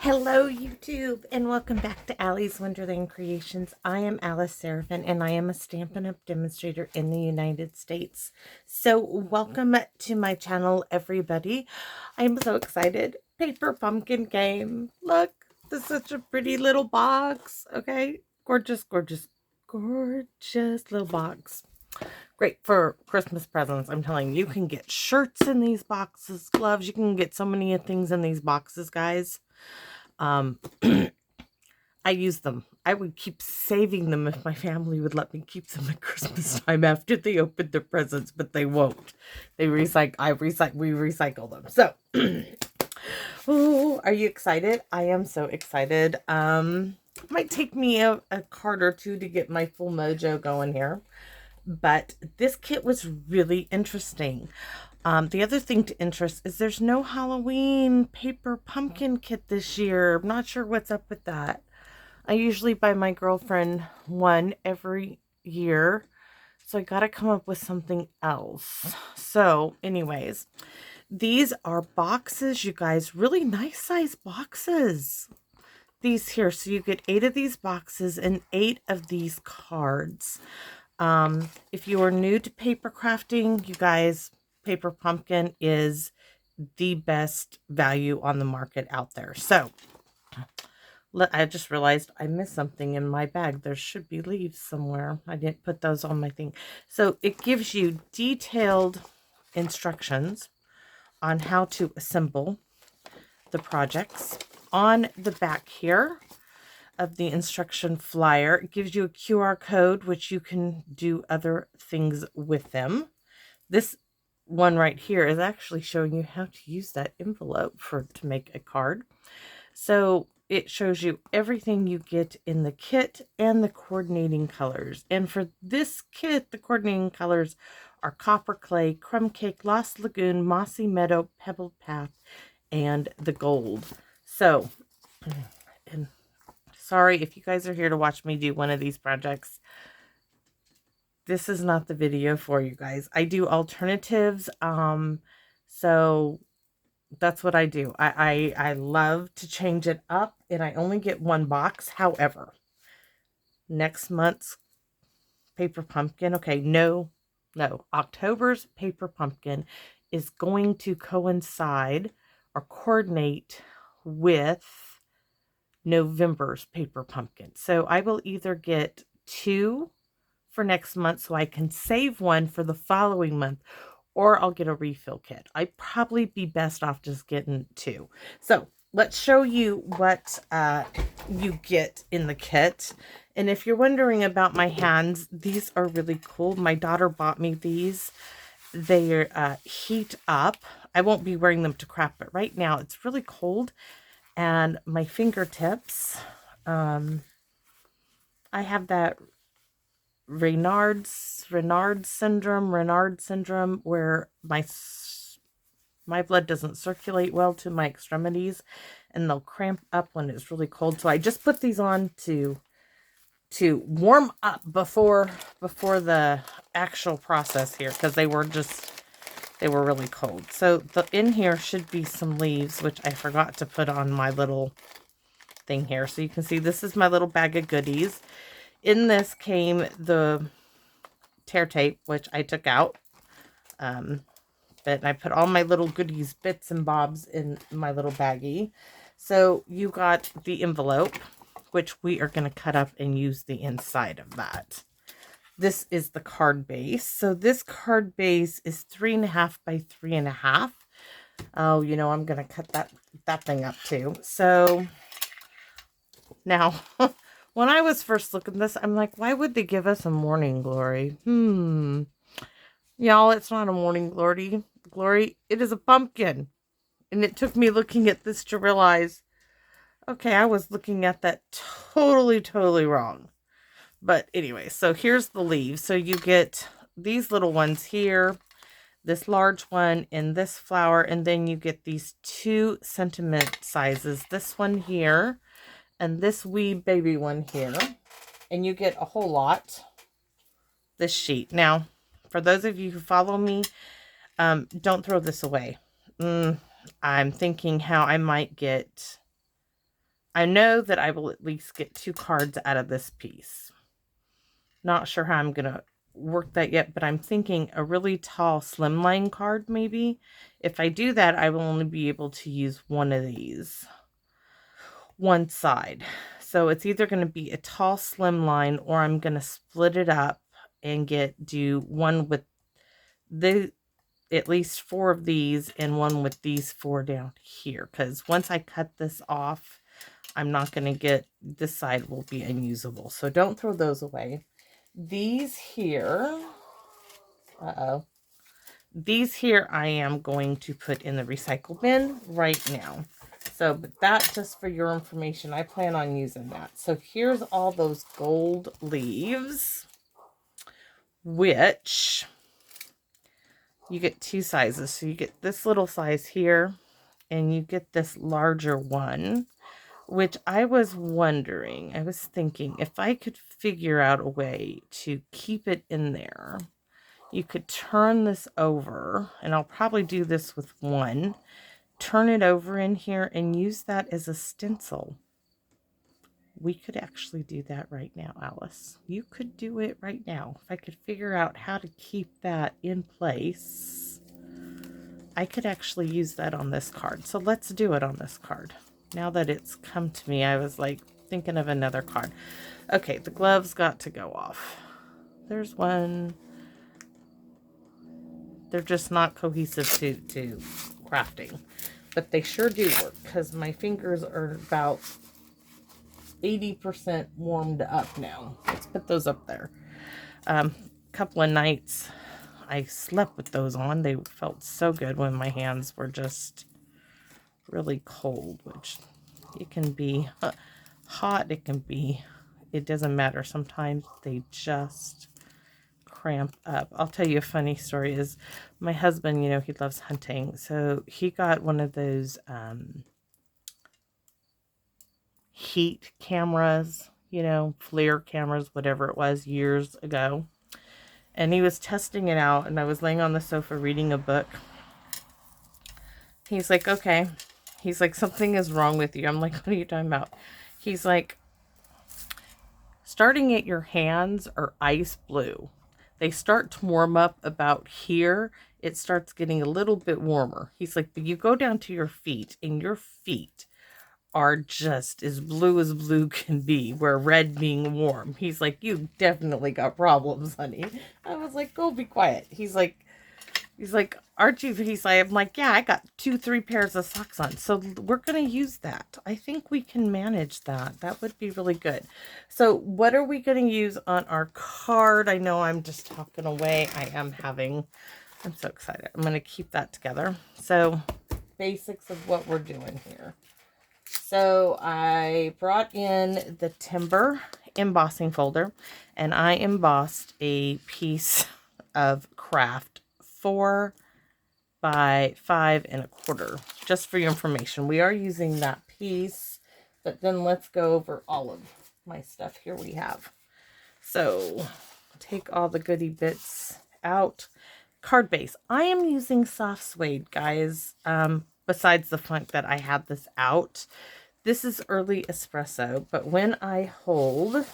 Hello YouTube and welcome back to Allie's Wonderland Creations. I am Alice Seraphin and I am a Stampin' Up! Demonstrator in the United States. So welcome to my channel everybody. I'm so excited. Paper pumpkin game. Look, this is such a pretty little box. Okay, gorgeous, gorgeous, gorgeous little box. Great for Christmas presents. I'm telling you, you can get shirts in these boxes, gloves. You can get so many things in these boxes, guys. I use them. I would keep saving them if my family would let me keep them at Christmas time after they opened their presents, but they won't. They recycle. We recycle them. So, oh, are you excited? I am so excited. Might take me a card or two to get my full mojo going here, but this kit was really interesting. The other thing to interest is there's no Halloween paper pumpkin kit this year. I'm not sure what's up with that. I usually buy my girlfriend one every year, so I got to come up with something else. So anyways, these are boxes, you guys, really nice size boxes. These here, so you get 8 of these boxes and 8 of these cards. If you are new to paper crafting, you guys, paper pumpkin is the best value on the market out there. So I just realized I missed something in my bag. There should be leaves somewhere. I didn't put those on my thing. So it gives you detailed instructions on how to assemble the projects. On the back here of the instruction flyer, it gives you a QR code, which you can do other things with them. This one right here is actually showing you how to use that envelope to make a card. So it shows you everything you get in the kit and the coordinating colors. And for this kit, the coordinating colors are Copper Clay, Crumb Cake, Lost Lagoon, Mossy Meadow, Pebbled Path, and the gold. So, and sorry if you guys are here to watch me do one of these projects. This is not the video for you guys. I do alternatives. So that's what I do. I love to change it up, and I only get one box. However, next month's paper pumpkin, okay, no, October's paper pumpkin is going to coincide or coordinate with November's paper pumpkin. So I will either get 2 for next month so I can save one for the following month, or I'll get a refill kit. I'd probably be best off just getting 2. So let's show you what you get in the kit. And if you're wondering about my hands, these are really cool. My daughter bought me these. They heat up. I won't be wearing them to craft, but right now it's really cold. And my fingertips, I have that Raynaud syndrome, where my blood doesn't circulate well to my extremities, and they'll cramp up when it's really cold. So I just put these on to warm up before the actual process here, because they were really cold. So in here should be some leaves, which I forgot to put on my little thing here. So you can see this is my little bag of goodies. In this came the tear tape, which I took out. But I put all my little goodies, bits and bobs in my little baggie. So you got the envelope, which we are going to cut up and use the inside of that. This is the card base. So this card base is 3.5 by 3.5. Oh, you know, I'm going to cut that thing up too. So now, when I was first looking at this, I'm like, why would they give us a morning glory? Y'all, it's not a morning glory. It is a pumpkin. And it took me looking at this to realize, okay, I was looking at that totally wrong. But anyway, so here's the leaves. So you get these little ones here, this large one, and this flower, and then you get these 2 sentiment sizes. This one here, and this wee baby one here. And you get a whole lot, this sheet. Now, for those of you who follow me, don't throw this away. I'm thinking how I might get I know that I will at least get 2 cards out of this piece. Not sure how I'm going to work that yet, but I'm thinking a really tall slimline card maybe. If I do that, I will only be able to use one of these, one side. So it's either going to be a tall slimline, or I'm going to split it up and do one with at least 4 of these and one with these 4 down here. Because once I cut this off, I'm not going to get, this side will be unusable. So don't throw those away. These here, these here I am going to put in the recycle bin right now. So, but that, just for your information, I plan on using that. So here's all those gold leaves, which you get 2 sizes. So you get this little size here, and you get this larger one, which I was wondering, I was thinking if I could figure out a way to keep it in there. You could turn this over, and I'll probably do this with one. Turn it over in here and use that as a stencil. We could actually do that right now, Alice. You could do it right now. If I could figure out how to keep that in place, I could actually use that on this card. So let's do it on this card. Now that it's come to me, I was like thinking of another card. Okay, the gloves got to go off. There's one. They're just not cohesive to crafting, but they sure do work because my fingers are about 80% warmed up now. Let's put those up there. Couple of nights I slept with those on. They felt so good when my hands were just really cold, which it can be hot, it doesn't matter. Sometimes they just cramp up. I'll tell you a funny story is my husband, you know, he loves hunting. So he got one of those heat cameras, you know, FLIR cameras, whatever it was, years ago. And he was testing it out, and I was laying on the sofa reading a book. He's like, okay. He's like, something is wrong with you. I'm like, what are you talking about? He's like, starting at your hands are ice blue. They start to warm up about here. It starts getting a little bit warmer. He's like, but you go down to your feet, and your feet are just as blue can be, where red being warm. He's like, you definitely got problems, honey. I was like, go be quiet. He's like, aren't you? He's like, I'm like, yeah, I got 2-3 pairs of socks on. So we're going to use that. I think we can manage that. That would be really good. So what are we going to use on our card? I know I'm just talking away. I'm so excited. I'm going to keep that together. So basics of what we're doing here. So I brought in the timber embossing folder, and I embossed a piece of craft 4 by 5 1/4. Just for your information, we are using that piece, but then let's go over all of my stuff here we have. So take all the goodie bits out. Card base. I am using soft suede, guys. Besides the fact that I have this out. This is early espresso, but when I hold,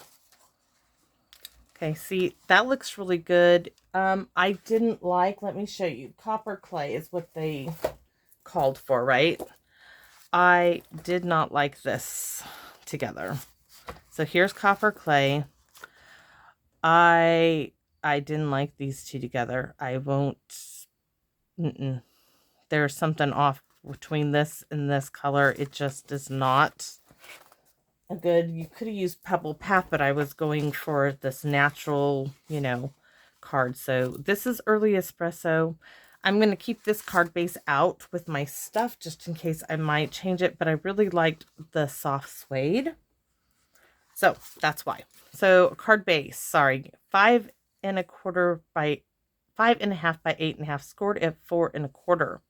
okay, see, that looks really good. I didn't like, let me show you, copper clay is what they called for, right? I did not like this together. So here's copper clay. I didn't like these two together. I won't, there's something off between this and this color. It just is not a good, you could have used Pebble Path, but I was going for this natural, you know, card. So this is early espresso. I'm going to keep this card base out with my stuff just in case I might change it, but I really liked the soft suede. So that's why. So card base, sorry, 5 1/4 by 5 1/2 by 8 1/2, scored at 4 1/4.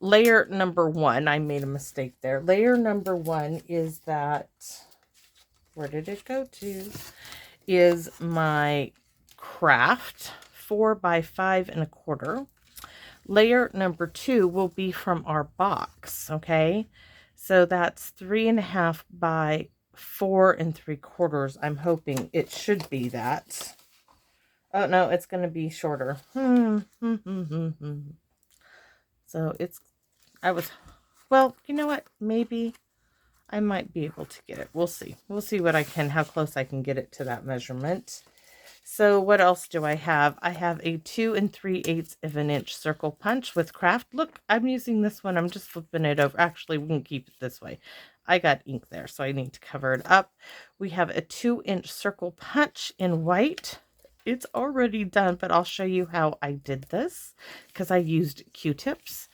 Layer number 1, I made a mistake there. Layer number 1 is that, where did it go to? Is my craft 4 by 5 1/4. Layer number 2 will be from our box, okay? So that's 3.5 by 4 3/4. I'm hoping it should be that. Oh no, it's going to be shorter. So well, you know what? Maybe I might be able to get it. We'll see. We'll see how close I can get it to that measurement. So what else do I have? I have a 2 3/8 of an inch circle punch with craft. Look, I'm using this one. I'm just flipping it over. Actually, we can keep it this way. I got ink there, so I need to cover it up. We have a 2-inch circle punch in white. It's already done, but I'll show you how I did this because I used Q-tips.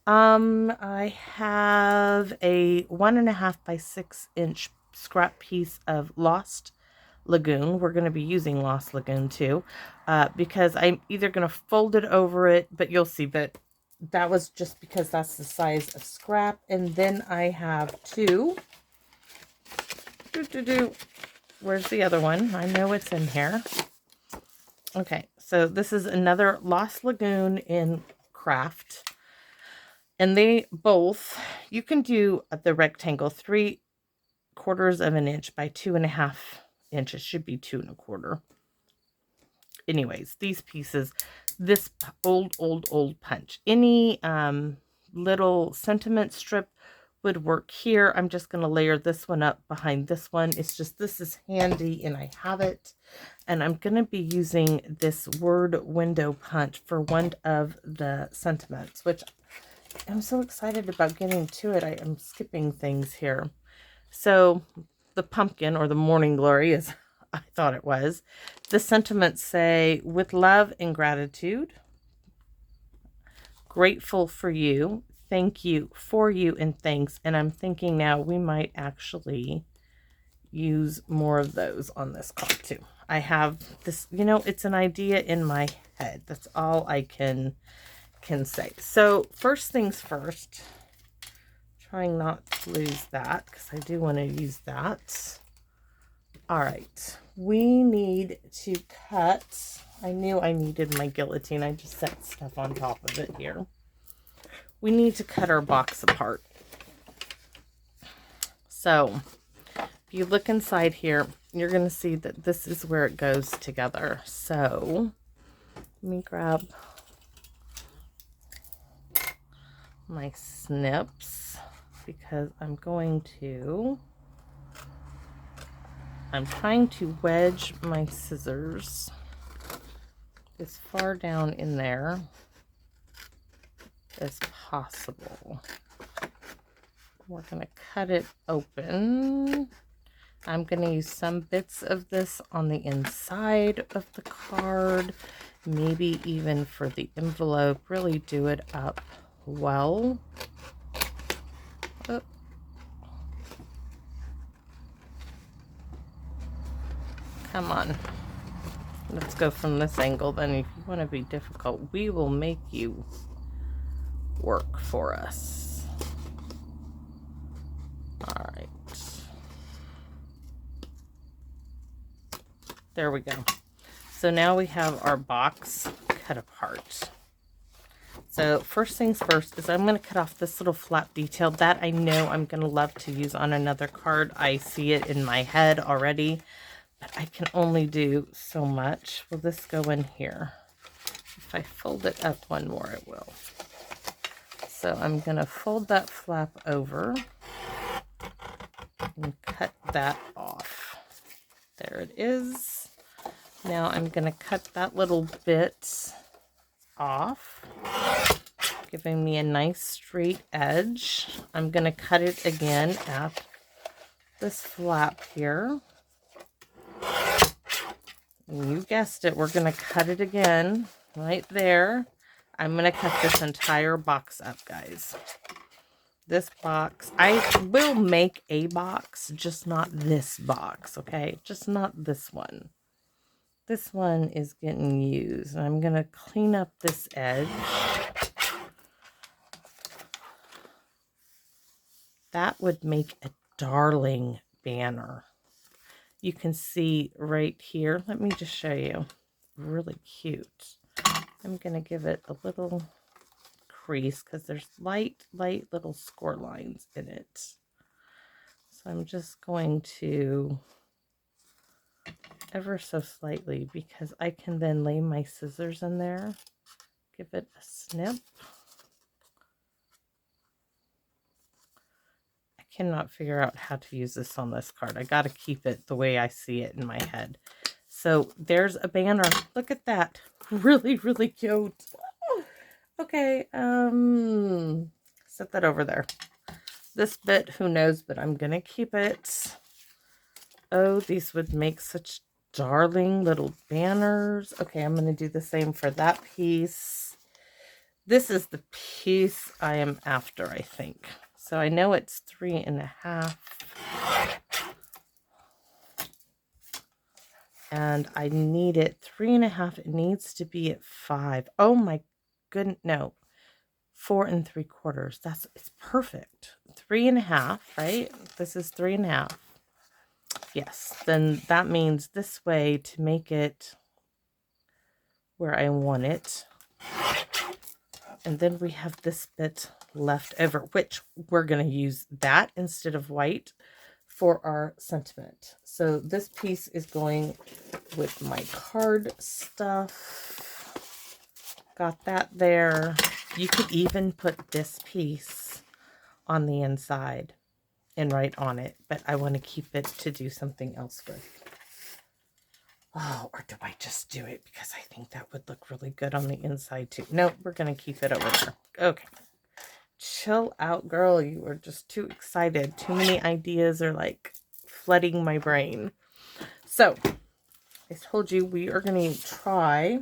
I have a 1.5 by 6-inch scrap piece of Lost Lagoon. We're going to be using Lost Lagoon too, because I'm either going to fold it over it, but you'll see, but that was just because that's the size of scrap. And then I have two. Where's the other one? I know it's in here. Okay, so this is another Lost Lagoon in craft. And they both, you can do the rectangle 3/4 of an inch by 2.5 inches. Should be 2 1/4. Anyways, these pieces, this old punch. Any little sentiment strip would work here. I'm just going to layer this one up behind this one. It's just, this is handy and I have it. And I'm going to be using this word window punch for one of the sentiments, which I'm so excited about getting to it. I am skipping things here. So the pumpkin, or the morning glory, as I thought it was. The sentiments say, with love and gratitude, grateful for you, thank you, for you, and thanks. And I'm thinking now we might actually use more of those on this card too. I have this, it's an idea in my head. That's all I can say. So first things first, trying not to lose that because I do want to use that. All right, we need to cut. I knew I needed my guillotine. I just set stuff on top of it here. We need to cut our box apart. So if you look inside here, you're going to see that this is where it goes together. So let me grab my snips because I'm trying to wedge my scissors as far down in there as possible. We're going to cut it open. I'm going to use some bits of this on the inside of the card, maybe even for the envelope. Really do it up well. Oh. Come on. Let's go from this angle then. If you want to be difficult, we will make you work for us. All right. There we go. So now we have our box cut apart. So first things first is I'm going to cut off this little flap detail that I know I'm going to love to use on another card. I see it in my head already, but I can only do so much. Will this go in here? If I fold it up one more, it will. So I'm going to fold that flap over and cut that off. There it is. Now I'm going to cut that little bit off, giving me a nice straight edge. I'm going to cut it again at this flap here. And you guessed it, we're going to cut it again right there. I'm going to cut this entire box up, guys. This box, I will make a box, just not this box, okay? Just not this one. This one is getting used. I'm going to clean up this edge. That would make a darling banner. You can see right here. Let me just show you. Really cute. I'm going to give it a little crease because there's light little score lines in it. So I'm just going to ever so slightly, because I can then lay my scissors in there, give it a snip. I cannot figure out how to use this on this card. I got to keep it the way I see it in my head. So there's a banner. Look at that. Really, really cute. Okay, set that over there. This bit, who knows, but I'm gonna keep it. Oh, these would make such darling little banners. Okay, I'm gonna do the same for that piece. This is the piece I am after, I think. So I know it's 3.5. And I need it 3.5. It needs to be at 5. Oh my goodness, no. 4 3/4. It's perfect. 3.5, right? This is 3.5. Yes, then that means this way to make it where I want it. And then we have this bit left over, which we're going to use that instead of white for our sentiment. So this piece is going with my card stuff. Got that there. You could even put this piece on the inside and write on it, but I want to keep it to do something else with. Oh, or do I just do it because I think that would look really good on the inside too? No, we're going to keep it over there. Okay. Chill out, girl. You are just too excited. Too many ideas are like flooding my brain. So, I told you we are going to try.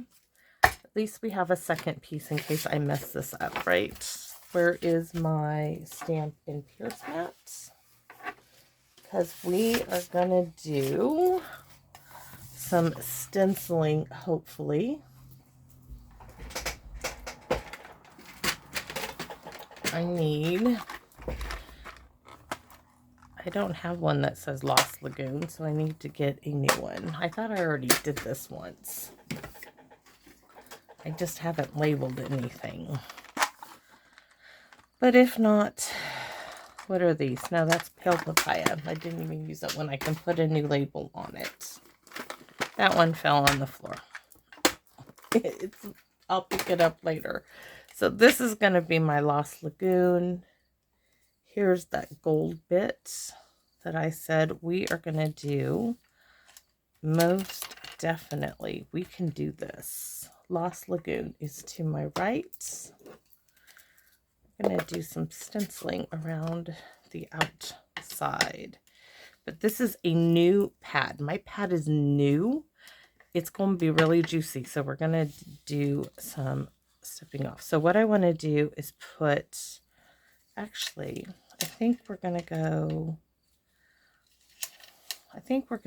At least we have a second piece in case I mess this up, right? Where is my stamp and pierce mat? Because we are going to do some stenciling, hopefully. I don't have one that says Lost Lagoon, so I need to get a new one. I thought I already did this once. I just haven't labeled anything. But if not, what are these? No, that's pale papaya. I didn't even use that one. I can put a new label on it. That one fell on the floor. I'll pick it up later. So this is going to be my Lost Lagoon. Here's that gold bit that I said we are going to do. Most definitely, we can do this. Lost Lagoon is to my right. I'm going to do some stenciling around the outside. But this is a new pad. My pad is new. It's going to be really juicy, so we're going to do some stepping off. So what I want to do is put, actually, I think we're going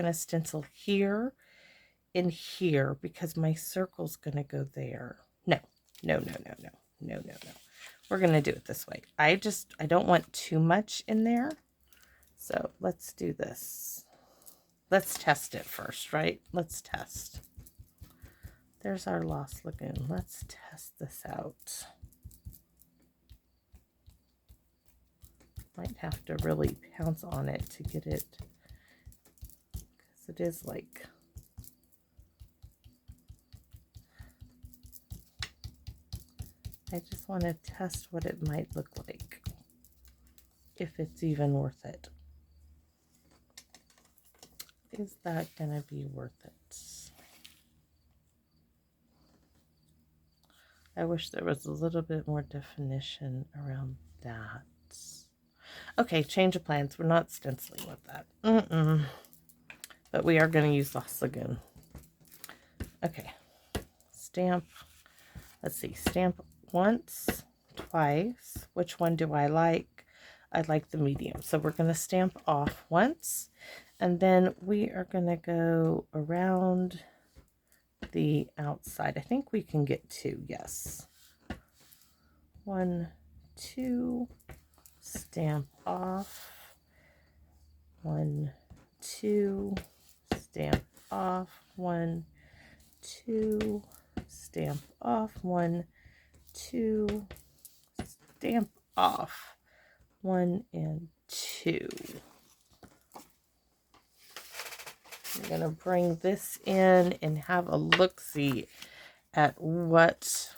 to stencil here and here because my circle's going to go there. No. We're going to do it this way. I don't want too much in there. So let's do this. Let's test it first, right? Let's test. There's our Lost Lagoon. Let's test this out. Might have to really pounce on it to get it, because it is like, I just want to test what it might look like, if it's even worth it. Is that gonna be worth it? I wish there was a little bit more definition around that. Okay, change of plans. We're not stenciling with that. But we are going to use Lost Lagoon. Okay. Stamp. Let's see. Stamp once, twice. Which one do I like? I like the medium. So we're going to stamp off once. And then we are going to go around the outside. I think we can get 2. Yes. 1, 2. Stamp off. 1, 2. Stamp off. 1, 2. Stamp off. 1, 2. stamp off 1 and 2. I'm going to bring this in and have a look-see at what...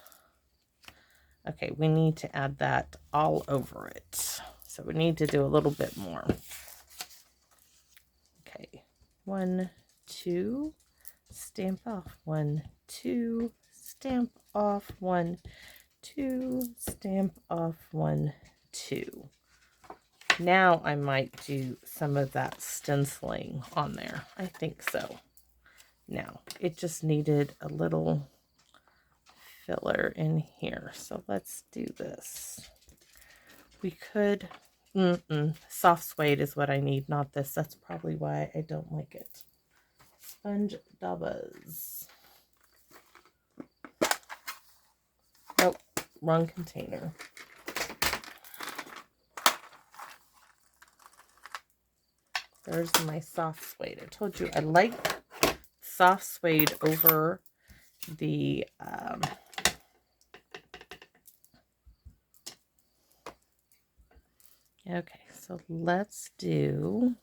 Okay, we need to add that all over it. So we need to do a little bit more. Okay, 1, 2, stamp off 1, 2, stamp off 1, 2, stamp off 1, 2. Now I might do some of that stenciling on there. I think so. Now, it just needed a little filler in here. So let's do this. We could... soft suede is what I need, not this. That's probably why I don't like it. Sponge daubas. Nope, wrong container. There's my soft suede. I told you I like soft suede over the okay, so let's do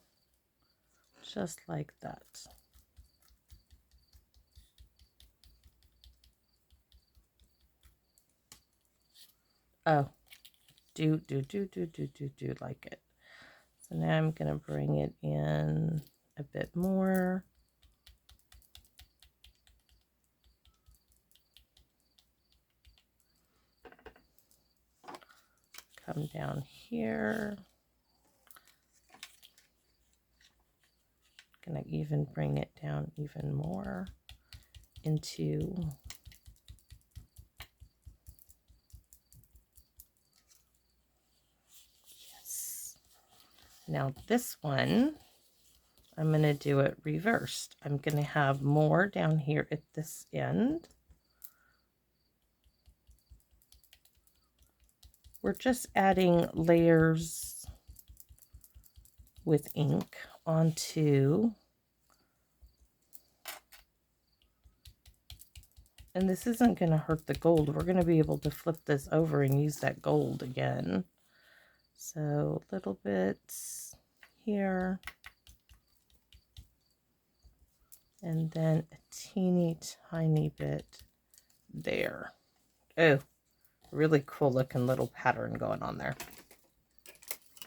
just like that. Oh, do like it. So now I'm going to bring it in a bit more. Come down here. Going to even bring it down even more into yes. Now this one, I'm going to do it reversed. I'm going to have more down here at this end. We're just adding layers with ink onto, and this isn't going to hurt the gold. We're going to be able to flip this over and use that gold again. So a little bit here, and then a teeny tiny bit there. Oh, really cool looking little pattern going on there.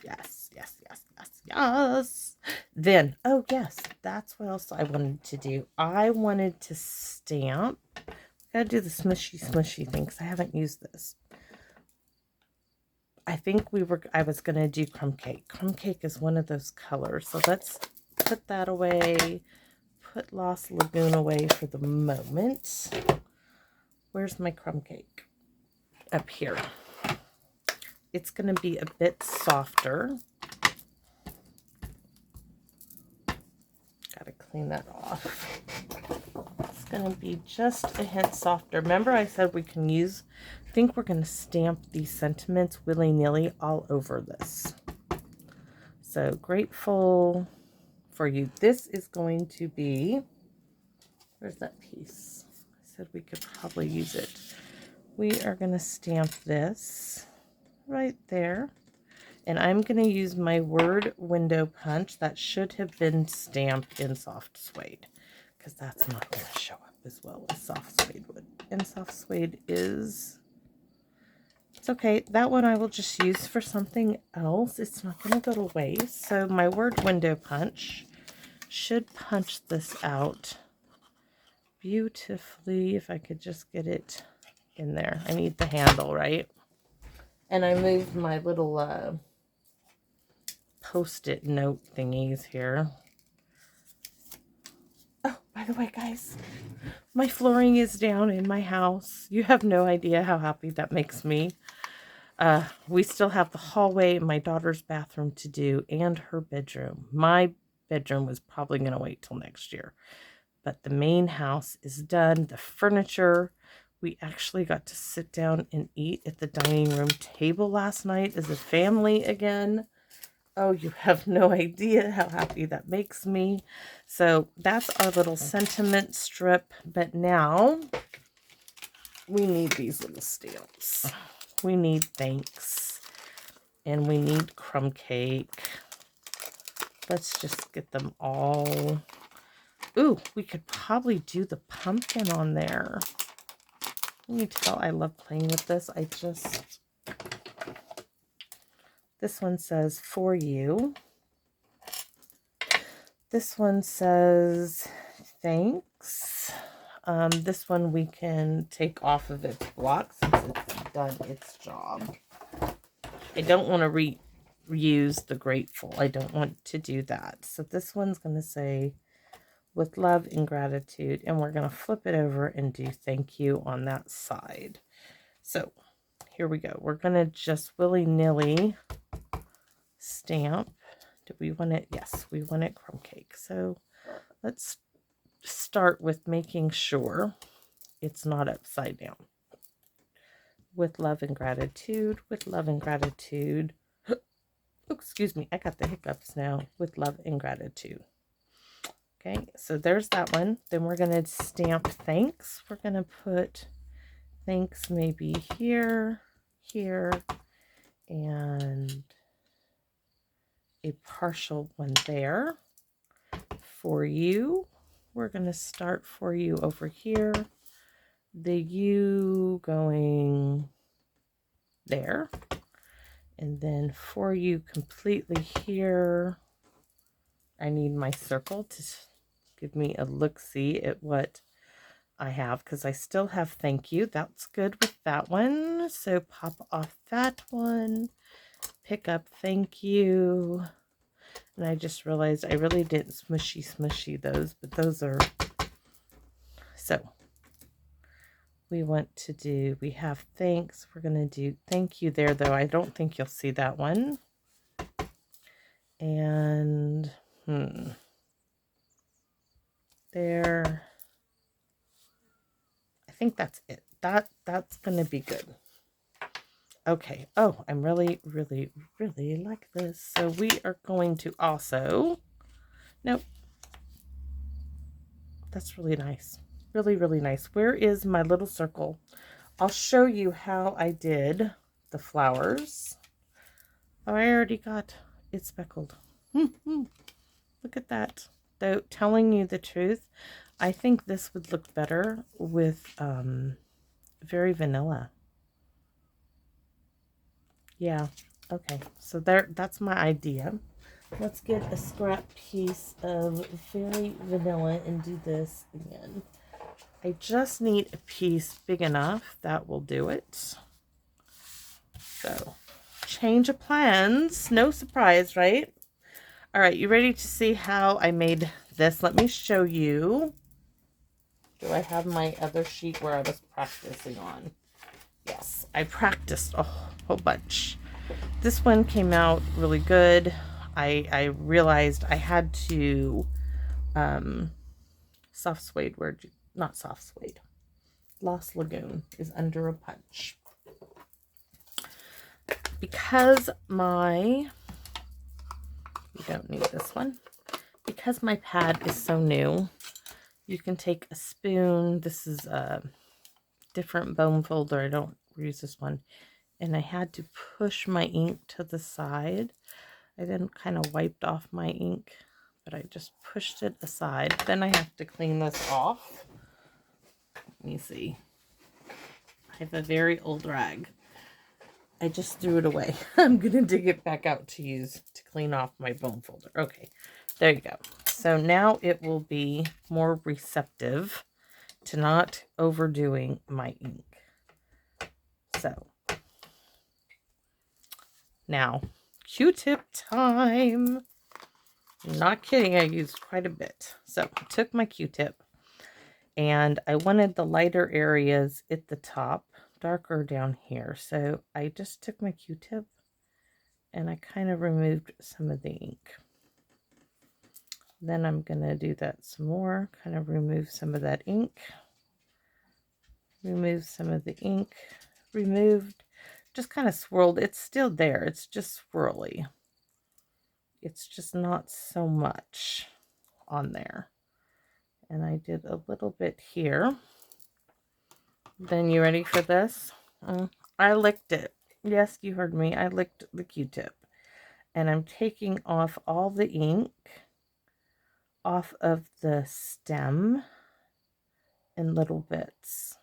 Yes, yes, yes, yes, yes. Then, oh yes, that's what else I wanted to do. I wanted to stamp. Gotta do the smushy thing because I haven't used this. I think I was gonna do crumb cake. Crumb cake is one of those colors. So let's put that away. Put Lost Lagoon away for the moment. Where's my crumb cake? Up here. It's going to be a bit softer. Got to clean that off. It's going to be just a hint softer. Remember I said we can use, I think we're going to stamp these sentiments willy-nilly all over this. So grateful for you. This is going to be, where's that piece? I said we could probably use it. We are going to stamp this right there. And I'm going to use my word window punch that should have been stamped in soft suede, because that's not going to show up as well as soft suede would. And soft suede is, it's okay. That one I will just use for something else. It's not going to go to waste. So my word window punch should punch this out beautifully. If I could just get it in there. I need the handle, right? And I moved my little post-it note thingies here. Oh, by the way, guys, my flooring is down in my house. You have no idea how happy that makes me. We still have the hallway, my daughter's bathroom to do, and her bedroom. My bedroom was probably going to wait till next year. But the main house is done. The furniture, we actually got to sit down and eat at the dining room table last night as a family again. Oh, you have no idea how happy that makes me. So that's our little sentiment strip. But now we need these little stamps. We need thanks. And we need crumb cake. Let's just get them all. Ooh, we could probably do the pumpkin on there. Can you tell I love playing with this? This one says, for you. This one says, thanks. This one we can take off of its block since it's done its job. I don't want to reuse the grateful. I don't want to do that. So this one's going to say, with love and gratitude. And we're going to flip it over and do thank you on that side. So here we go. We're going to just willy-nilly stamp. Do we want it? Yes, we want it crumb cake. So let's start with making sure it's not upside down. With love and gratitude, with love and gratitude. Oh, excuse me, I got the hiccups now. With love and gratitude. Okay, so there's that one. Then we're going to stamp thanks. We're going to put thanks maybe here, here, and a partial one there. For you, we're going to start for you over here. The you going there. And then for you completely here. I need my circle to give me a look-see at what I have, because I still have thank you. That's good with that one. So pop off that one. Pick up thank you. And I just realized I really didn't smushy those, but those are... So we want to do, we have thanks. We're going to do thank you there, though. I don't think you'll see that one. And... there. I think that's it. That's gonna be good. Okay. Oh, I'm really like this. So we are going to also, nope, that's really nice. Really nice. Where is my little circle? I'll show you how I did the flowers. Oh, I already got it speckled. Look at that. Though, telling you the truth, I think this would look better with very vanilla. Yeah, okay. So that's my idea. Let's get a scrap piece of very vanilla and do this again. I just need a piece big enough. That will do it. So, change of plans. No surprise, right? All right, you ready to see how I made this? Let me show you. Do I have my other sheet where I was practicing on? Yes, I practiced a whole bunch. This one came out really good. I realized I had to soft suede, not soft suede. Lost Lagoon is under a punch. Because we don't need this one. Because my pad is so new, you can take a spoon. This is a different bone folder. I don't use this one. And I had to push my ink to the side. I then kind of wiped off my ink, but I just pushed it aside. Then I have to clean this off. Let me see. I have a very old rag. I just threw it away. I'm going to dig it back out to use to clean off my bone folder. Okay, there you go. So now it will be more receptive to not overdoing my ink. So now, Q-tip time. Not kidding, I used quite a bit. So I took my Q-tip and I wanted the lighter areas at the top, darker down here. So I just took my Q-tip and I kind of removed some of the ink. Then I'm going to do that some more, kind of remove some of that ink. Remove some of the ink. Removed. Just kind of swirled. It's still there. It's just swirly. It's just not so much on there. And I did a little bit here. Then you ready for this? I licked it. Yes, you heard me. I licked the Q-tip. And I'm taking off all the ink off of the stem in little bits.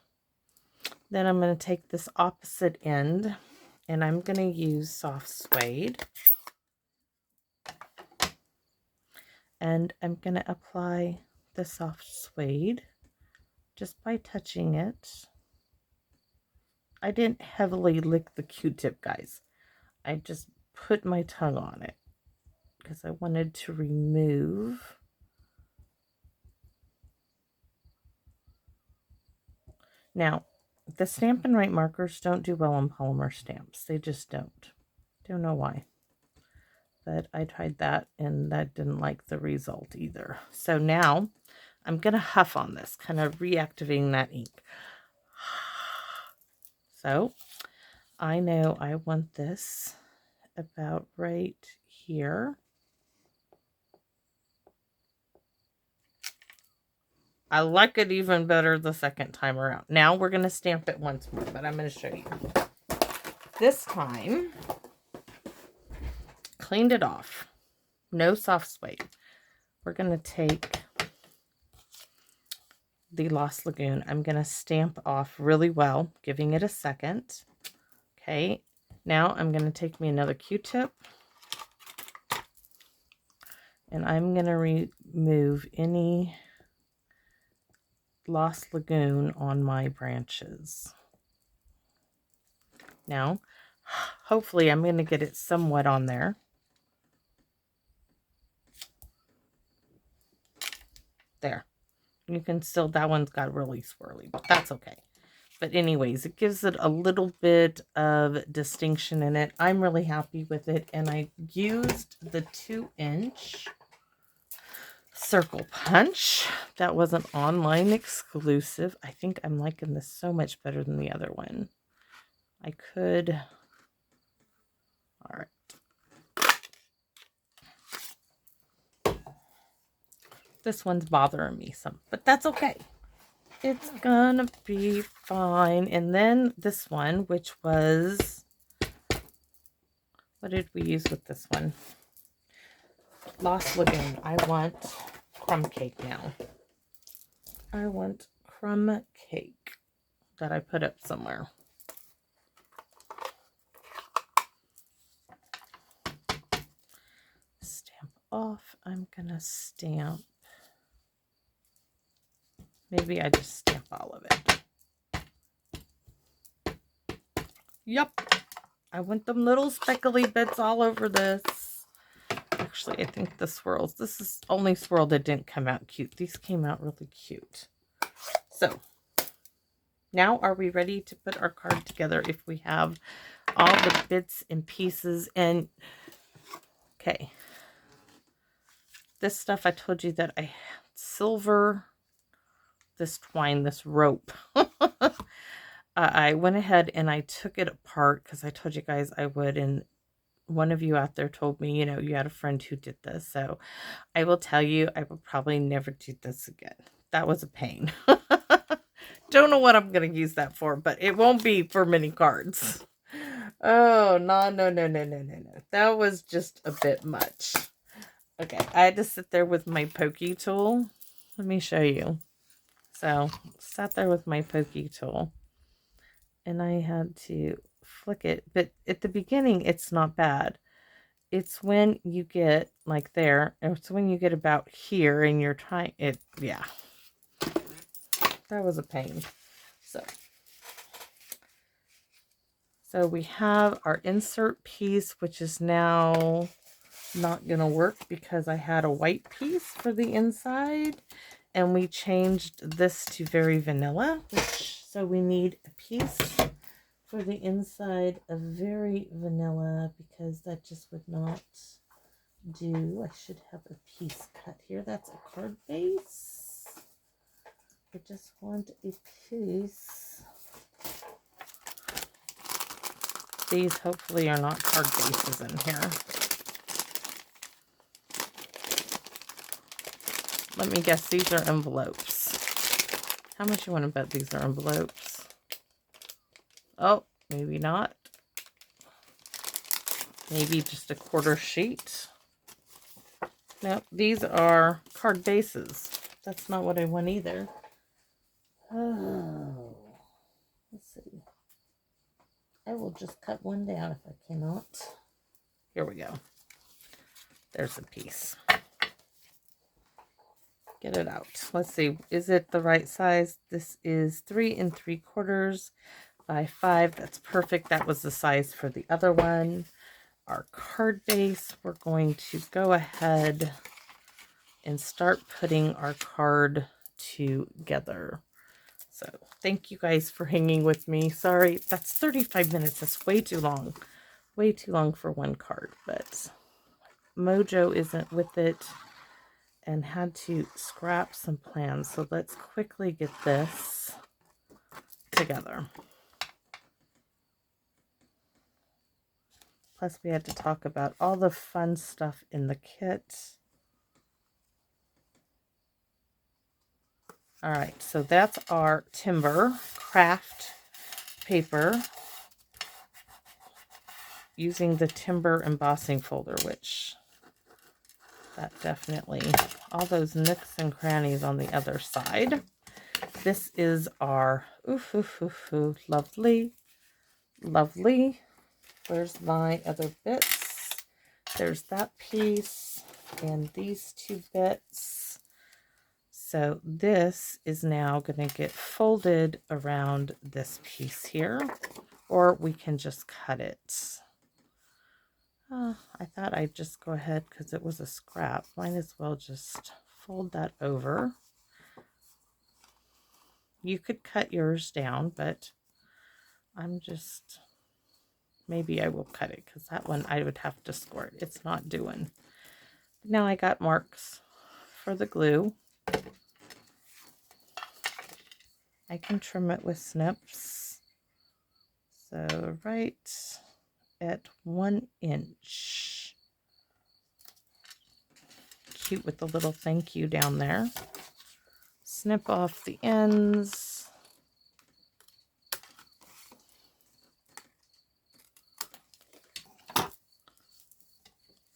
Then I'm going to take this opposite end and I'm going to use soft suede. And I'm going to apply the soft suede just by touching it. I didn't heavily lick the Q-tip, guys. I just put my tongue on it because I wanted to remove. Now, the Stampin' Write markers don't do well on polymer stamps. They just don't. Don't know why. But I tried that and that didn't like the result either. So now I'm going to huff on this, kind of reactivating that ink. So I know I want this about right here. I like it even better the second time around. Now we're going to stamp it once more, but I'm going to show you. This time, cleaned it off. No soft suede. We're going to take the Lost Lagoon. I'm going to stamp off really well, giving it a second. Okay. Now I'm going to take me another Q-tip. And I'm going to remove any Lost Lagoon on my branches. Now, hopefully I'm going to get it somewhat on there. There. You can still, that one's got really swirly, but that's okay. But anyways, it gives it a little bit of distinction in it. I'm really happy with it. And I used the 2-inch circle punch. That was an online exclusive. I think I'm liking this so much better than the other one. I could. All right. This one's bothering me some, but that's okay. It's gonna be fine. And then this one, which was, what did we use with this one? Lost Lagoon. I want crumb cake now. I want crumb cake that I put up somewhere. Stamp off. I'm gonna stamp. Maybe I just stamp all of it. Yep. I want them little speckly bits all over this. Actually, I think the swirls. This is only swirl that didn't come out cute. These came out really cute. So, now are we ready to put our card together if we have all the bits and pieces? And, okay. This stuff, I told you that I had silver, this twine, this rope. I went ahead and I took it apart because I told you guys I would, and one of you out there told me, you know, you had a friend who did this. So I will tell you, I will probably never do this again. That was a pain. Don't know what I'm going to use that for, but it won't be for many cards. Oh, no. That was just a bit much. Okay, I had to sit there with my pokey tool. Let me show you. So, sat there with my pokey tool. And I had to flick it. But at the beginning, it's not bad. It's when you get like there. It's when you get about here and you're trying it. Yeah. That was a pain. So we have our insert piece, which is now not going to work because I had a white piece for the inside. And we changed this to very vanilla, so we need a piece for the inside of very vanilla because that just would not do. I should have a piece cut here. That's a card base. I just want a piece. These hopefully are not card bases in here. Let me guess, these are envelopes. How much you want to bet these are envelopes? Oh, maybe not. maybe just a quarter sheet. No, these are card bases. That's not what I want either. Oh, let's see. I will just cut one down if I cannot. Here we go. There's a piece. Get it out. Let's see. Is it the right size? This is 3 3/4 by 5. That's perfect. That was the size for the other one. Our card base, we're going to go ahead and start putting our card together. So thank you guys for hanging with me. Sorry, that's 35 minutes. That's way too long. Way too long for one card, but Mojo isn't with it and had to scrap some plans. So let's quickly get this together. Plus we had to talk about all the fun stuff in the kit. All right, so that's our timber craft paper using the timber embossing folder, which that definitely, all those nooks and crannies on the other side. This is our, lovely, lovely. Where's my other bits? There's that piece and these two bits. So this is now going to get folded around this piece here, or we can just cut it. I thought I'd just go ahead because it was a scrap. Might as well just fold that over. You could cut yours down, but I'm just, maybe I will cut it because that one I would have to squirt. It's not doing. Now I got marks for the glue. I can trim it with snips. So right at 1 inch. Cute with the little thank you down there. Snip off the ends.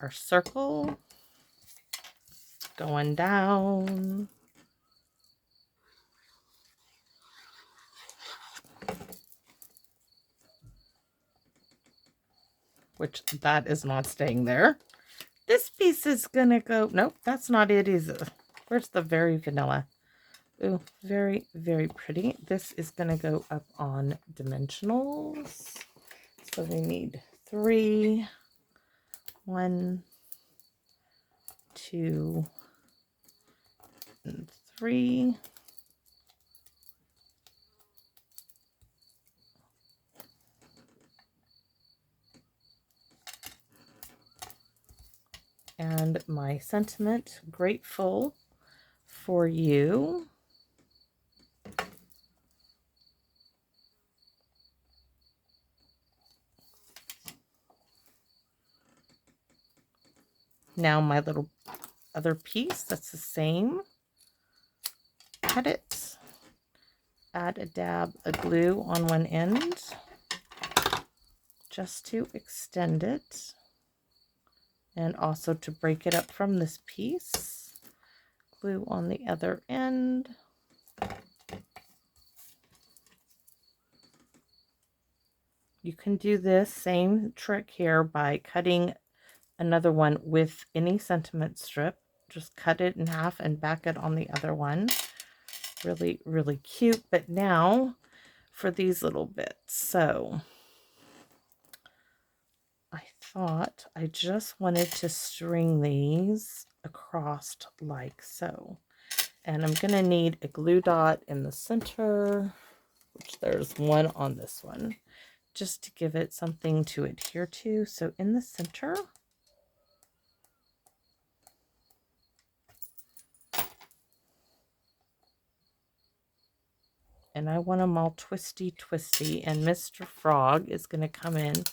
Our circle going down. Which that is not staying there. This piece is gonna go, nope, that's not it, is it? Where's the very vanilla? Ooh, very, very pretty. This is gonna go up on dimensionals. So we need 3, 1, 2, and 3. And my sentiment, grateful for you. Now my little other piece, that's the same. Cut it. Add a dab of glue on one end just to extend it. And also to break it up from this piece. Glue on the other end. You can do this same trick here by cutting another one with any sentiment strip. Just cut it in half and back it on the other one. Really, really cute. But now for these little bits. So I thought I just wanted to string these across like so. And I'm going to need a glue dot in the center, which there's one on this one, just to give it something to adhere to. So in the center, and I want them all twisty, twisty, and Mr. Frog is going to come in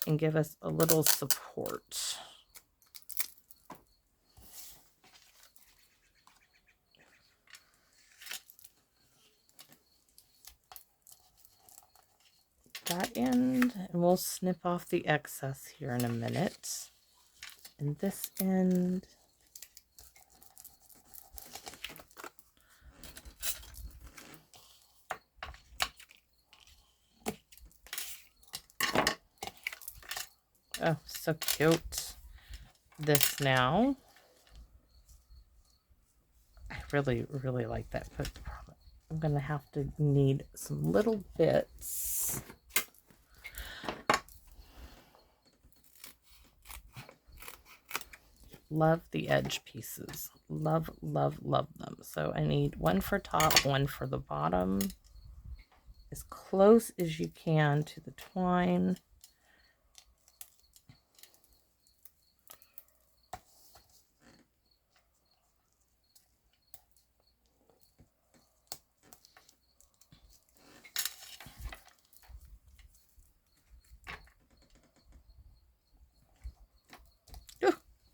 and give us a little support. That end, and we'll snip off the excess here in a minute. And this end. Oh, so cute. This now. I really, really like that. But I'm going to have to need some little bits. Love the edge pieces. Love, love, love them. So I need one for top, one for the bottom. As close as you can to the twine.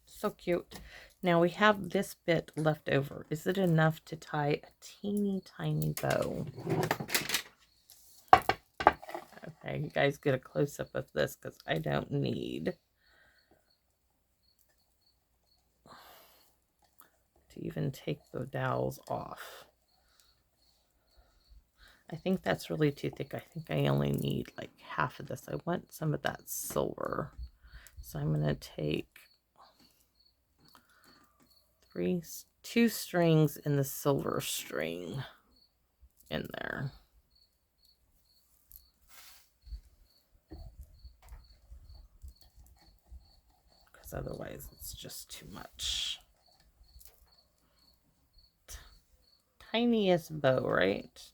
So cute. Now we have this bit left over. Is it enough to tie a teeny tiny bow? Okay, you guys get a close-up of this because I don't need to even take the dowels off. I think that's really too thick. I think I only need like half of this. I want some of that silver. So I'm going to take two strings in the silver string in there. Because otherwise it's just too much. Tiniest bow, right?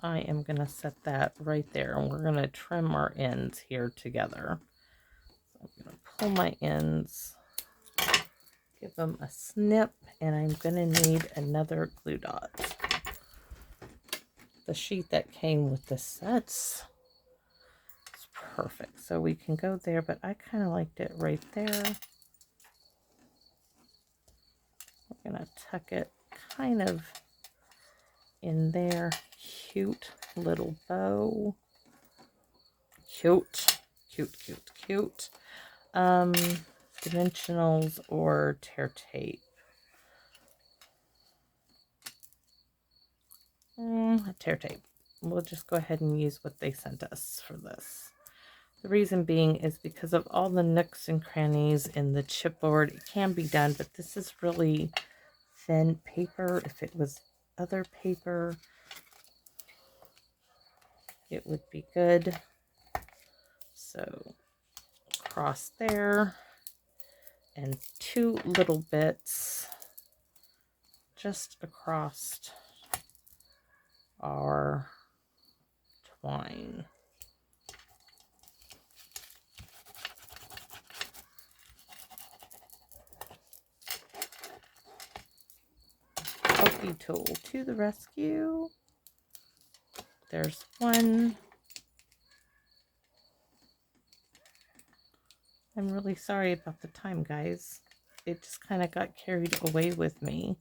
I am going to set that right there, and we're going to trim our ends here together. So I'm going to pull my ends, give them a snip, and I'm going to need another glue dot. The sheet that came with the sets is perfect. So we can go there, but I kind of liked it right there. We're going to tuck it kind of in there. Cute little bow. Cute, cute, cute, cute. Dimensionals or tear tape. Tear tape. We'll just go ahead and use what they sent us for this. The reason being is because of all the nooks and crannies in the chipboard. It can be done, but this is really thin paper. If it was other paper, it would be good. So across there, and two little bits just across our twine. Pokey tool to the rescue. There's one. I'm really sorry about the time, guys. It just kind of got carried away with me.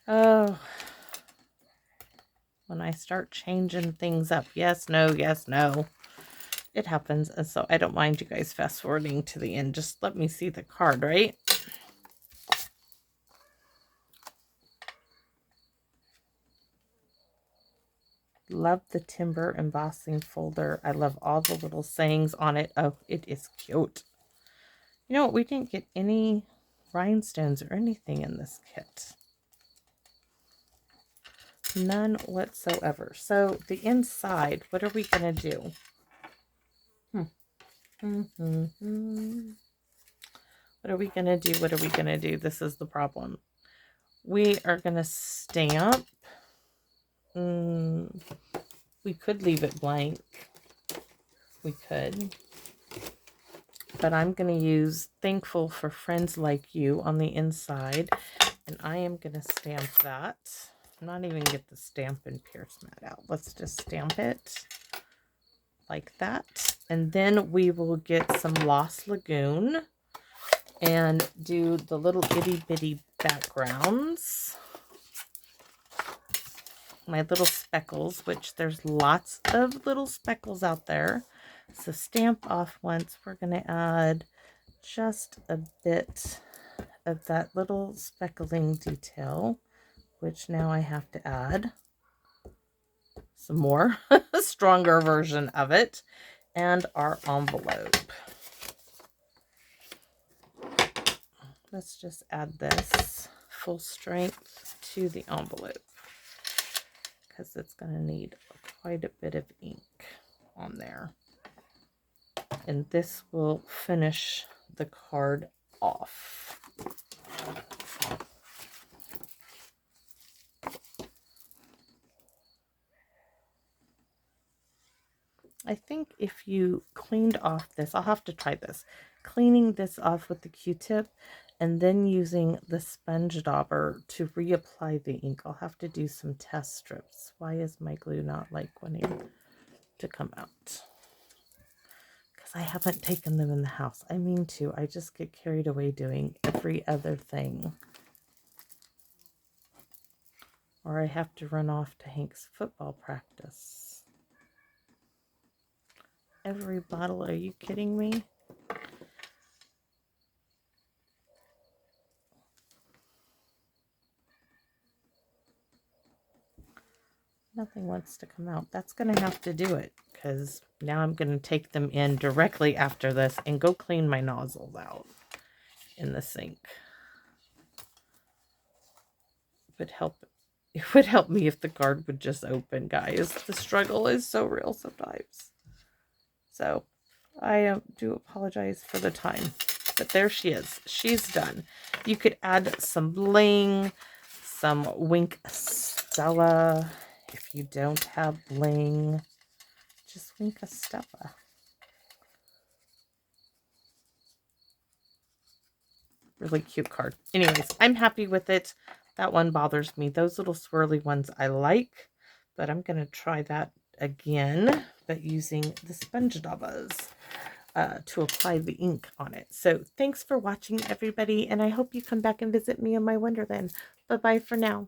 Oh, when I start changing things up. Yes, no, yes, no. It happens. And so I don't mind you guys fast forwarding to the end. Just let me see the card, right? Love the timber embossing folder. I love all the little sayings on it. Oh, it is cute. You know what? We didn't get any rhinestones or anything in this kit. None whatsoever. So the inside, what are we going to do? What are we going to do? What are we going to do? This is the problem. We are going to stamp. We could leave it blank. We could. But I'm going to use Thankful for Friends Like You on the inside. And I am going to stamp that. I'm not even get the stamp and pierce mat out. Let's just stamp it like that. And then we will get some Lost Lagoon. and do the little itty bitty backgrounds. My little speckles, which there's lots of little speckles out there. So stamp off once. We're going to add just a bit of that little speckling detail, which now I have to add some more, a stronger version of it, and our envelope. Let's just add this full strength to the envelope because it's going to need quite a bit of ink on there. And this will finish the card off. I think if you cleaned off this, I'll have to try this, cleaning this off with the Q-tip and then using the sponge dauber to reapply the ink. I'll have to do some test strips. Why is my glue not wanting to come out? Because I haven't taken them in the house. I mean to. I just get carried away doing every other thing. Or I have to run off to Hank's football practice. Every bottle, are you kidding me? Nothing wants to come out. That's going to have to do it because now I'm going to take them in directly after this and go clean my nozzles out in the sink. It would help me if the card would just open, guys. The struggle is so real sometimes. So I do apologize for the time, but there she is. She's done. You could add some bling, some Wink Stella. If you don't have bling, just Wink a Stella. Really cute card. Anyways, I'm happy with it. That one bothers me. Those little swirly ones I like, but I'm going to try that again, but using the sponge daubers to apply the ink on it. So thanks for watching, everybody, and I hope you come back and visit me in my Wonderland. Bye-bye for now.